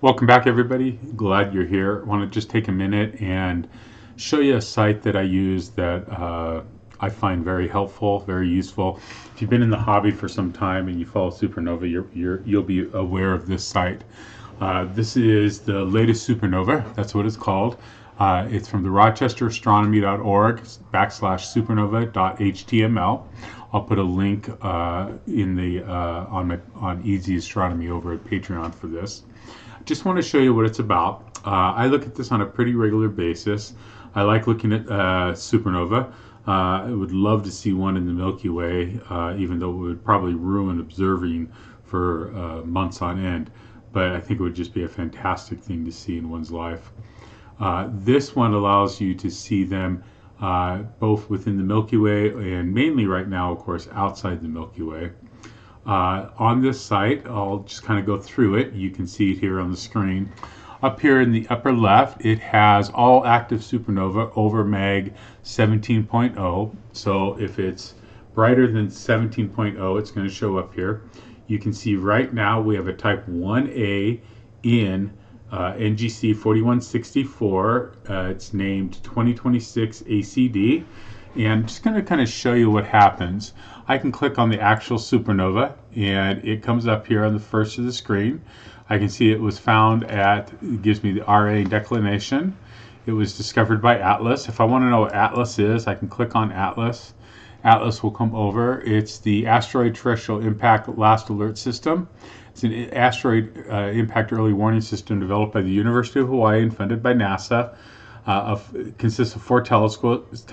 Welcome back, everybody. Glad you're here. I want to just take a minute and show you a site that I use that I find very helpful, very useful. If you've been in the hobby for some time and you follow Supernova, you'll be aware of this site. This is the latest Supernova. That's what it's called. It's from the RochesterAstronomy.org/supernova.html. I'll put a link in the on Easy Astronomy over at Patreon for this. Just want to show you what it's about. I look at this on a pretty regular basis. I like looking at supernova. I would love to see one in the Milky Way, even though it would probably ruin observing for months on end. But I think it would just be a fantastic thing to see in one's life. This one allows you to see them both within the Milky Way and mainly right now, of course, outside the Milky Way. On this site, I'll just kind of go through it. You can see it here on the screen. Up here in the upper left, it has all active supernova over mag 17.0. So if it's brighter than 17.0, it's going to show up here. You can see right now we have a type 1A in NGC 4164. It's named 2026 ACD. And I'm just going to kind of show you what happens. I can click on the actual supernova and it comes up here on the first of the screen. I can see it was found it gives me the RA declination. It was discovered by Atlas. If I want to know what Atlas is, I can click on Atlas. Atlas will come over. It's the Asteroid Terrestrial Impact Last Alert System. It's an asteroid impact early warning system developed by the University of Hawaii and funded by NASA. Consists of 4 telescopes,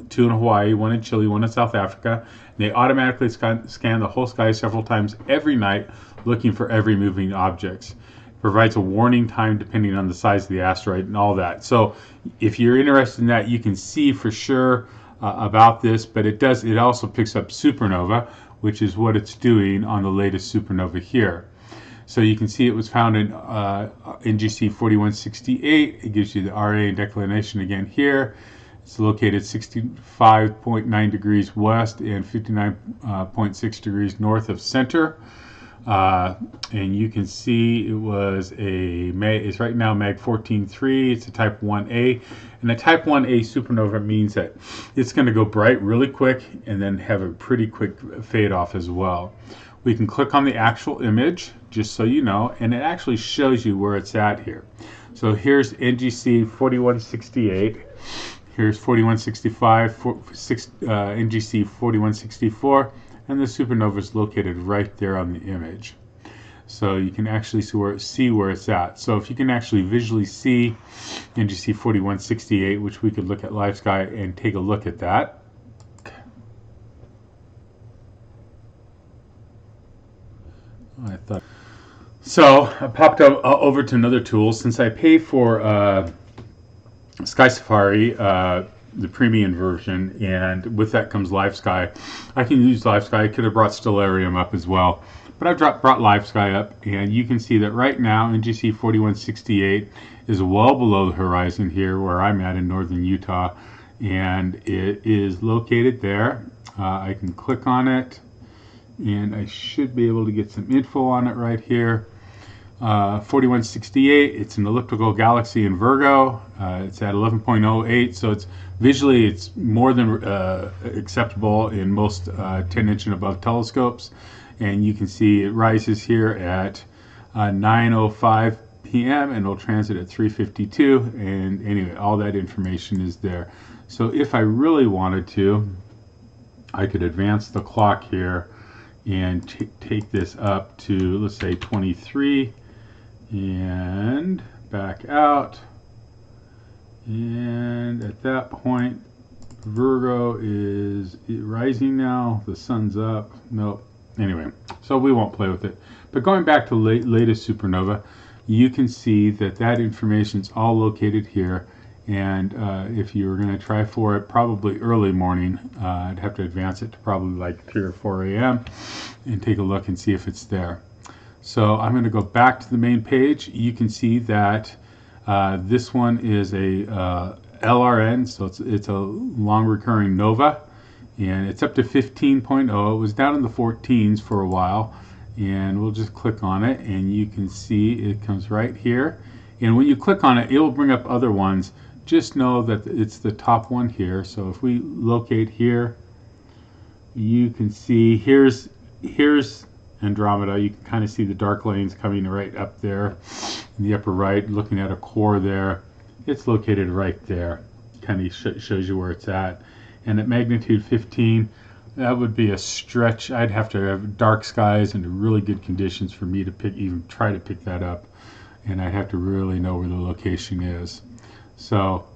2 in Hawaii, 1 in Chile, 1 in South Africa. And they automatically scan the whole sky several times every night, looking for every moving objects. It provides a warning time depending on the size of the asteroid and all that. So if you're interested in that, you can see for sure about this, but it also picks up supernova, which is what it's doing on the latest supernova here. So you can see it was found in NGC 4168. It gives you the RA declination again here. It's located 65.9 degrees west and 59.6 degrees north of center. And you can see it was it's right now mag 14.3. It's a type 1A. And a type 1A supernova means that it's going to go bright really quick and then have a pretty quick fade off as well. We can click on the actual image, just so you know, and it actually shows you where it's at here. So here's NGC 4168. Here's 4165, NGC 4164, and the supernova is located right there on the image. So you can actually see where it's at. So if you can actually visually see NGC 4168, which we could look at live sky and take a look at that. So I popped over to another tool. Since I pay for Sky Safari, the premium version, and with that comes Live Sky, I can use Live Sky. I could have brought Stellarium up as well, but I've brought Live Sky up, and you can see that right now NGC 4168 is well below the horizon here where I'm at in northern Utah, and it is located there. I can click on it, and I should be able to get some info on it right here. 4168, it's an elliptical galaxy in Virgo. It's at 11.08, so it's visually more than acceptable in most 10-inch and above telescopes. And you can see it rises here at 9:05 p.m. and will transit at 3:52. And anyway, all that information is there. So if I really wanted to, I could advance the clock here and take this up to, let's say, 23 and back out. And at that point, Virgo is rising now. The sun's up. Nope. Anyway, so we won't play with it. But going back to latest supernova, you can see that information's all located here. And if you were going to try for it, probably early morning, I'd have to advance it to probably like 3 or 4 a.m. and take a look and see if it's there. So I'm going to go back to the main page. You can see that this one is a LRN, so it's a long recurring nova, and it's up to 15.0. It was down in the 14s for a while, and we'll just click on it, and you can see it comes right here. And when you click on it, it will bring up other ones. Just know that it's the top one here. So if we locate here, you can see here's Andromeda. You can kind of see the dark lanes coming right up there in the upper right, looking at a core there. It's located right there. Kind of shows you where it's at. And at magnitude 15, that would be a stretch. I'd have to have dark skies and really good conditions for me to even try to pick that up. And I'd have to really know where the location is. So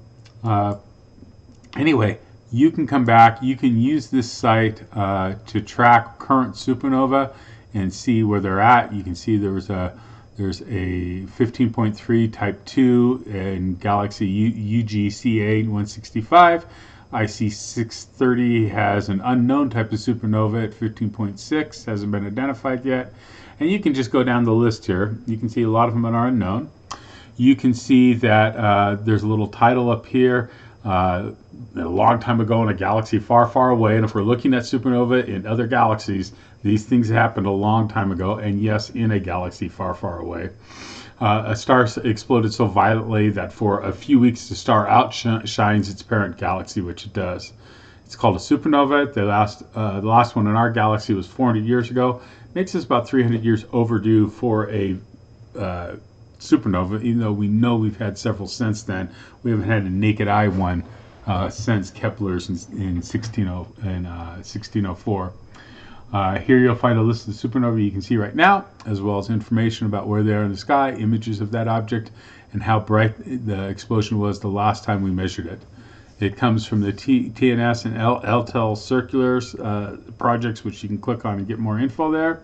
anyway, you can come back. You can use this site to track current supernova and see where they're at. You can see there's a 15.3 type 2 in galaxy UGCA 165. IC 630 has an unknown type of supernova at 15.6, hasn't been identified yet. And you can just go down the list here. You can see a lot of them are unknown. You can see that there's a little title up here. A long time ago in a galaxy far, far away. And if we're looking at supernova in other galaxies, these things happened a long time ago. And yes, in a galaxy far, far away. A star exploded so violently that for a few weeks the star outshines its parent galaxy, which it does. It's called a supernova. The last one in our galaxy was 400 years ago. Makes us about 300 years overdue for a supernova, even though we know we've had several since then. We haven't had a naked eye one since Kepler's in 1604. Here you'll find a list of the supernova you can see right now, as well as information about where they are in the sky, images of that object, and how bright the explosion was the last time we measured it. It comes from the TNS and LTEL circulars projects, which you can click on and get more info there.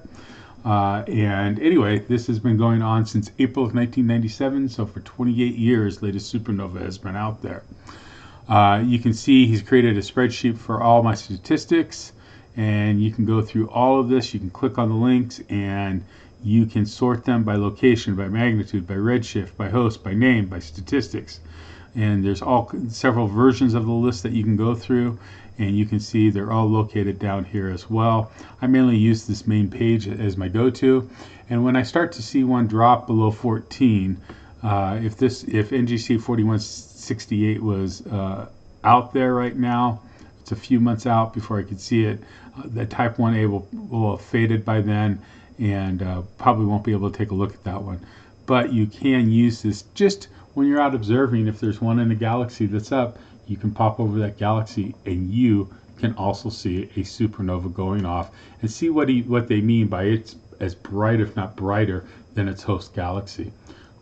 And anyway, this has been going on since April of 1997, so for 28 years, latest supernova has been out there. You can see he's created a spreadsheet for all my statistics, and you can go through all of this. You can click on the links, and you can sort them by location, by magnitude, by redshift, by host, by name, by statistics. And there's several versions of the list that you can go through, and you can see they're all located down here as well. I mainly use this main page as my go-to, and when I start to see one drop below 14, if NGC 4168 was out there right now, it's a few months out before I could see it. The type 1A will have faded by then, and probably won't be able to take a look at that one. But you can use this just when you're out observing. If there's one in a galaxy that's up, you can pop over that galaxy, and you can also see a supernova going off and see what they mean by it's as bright, if not brighter, than its host galaxy.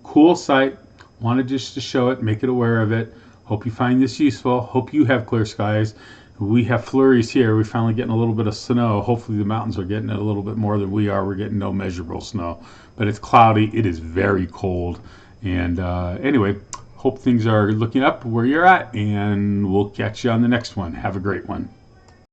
Cool site. Wanted just to show it, make it aware of it. Hope you find this useful. Hope you have clear skies. We have flurries here. We're finally getting a little bit of snow. Hopefully the mountains are getting it a little bit more than we are. We're getting no measurable snow. But it's cloudy. It is very cold. And anyway, hope things are looking up where you're at. And we'll catch you on the next one. Have a great one.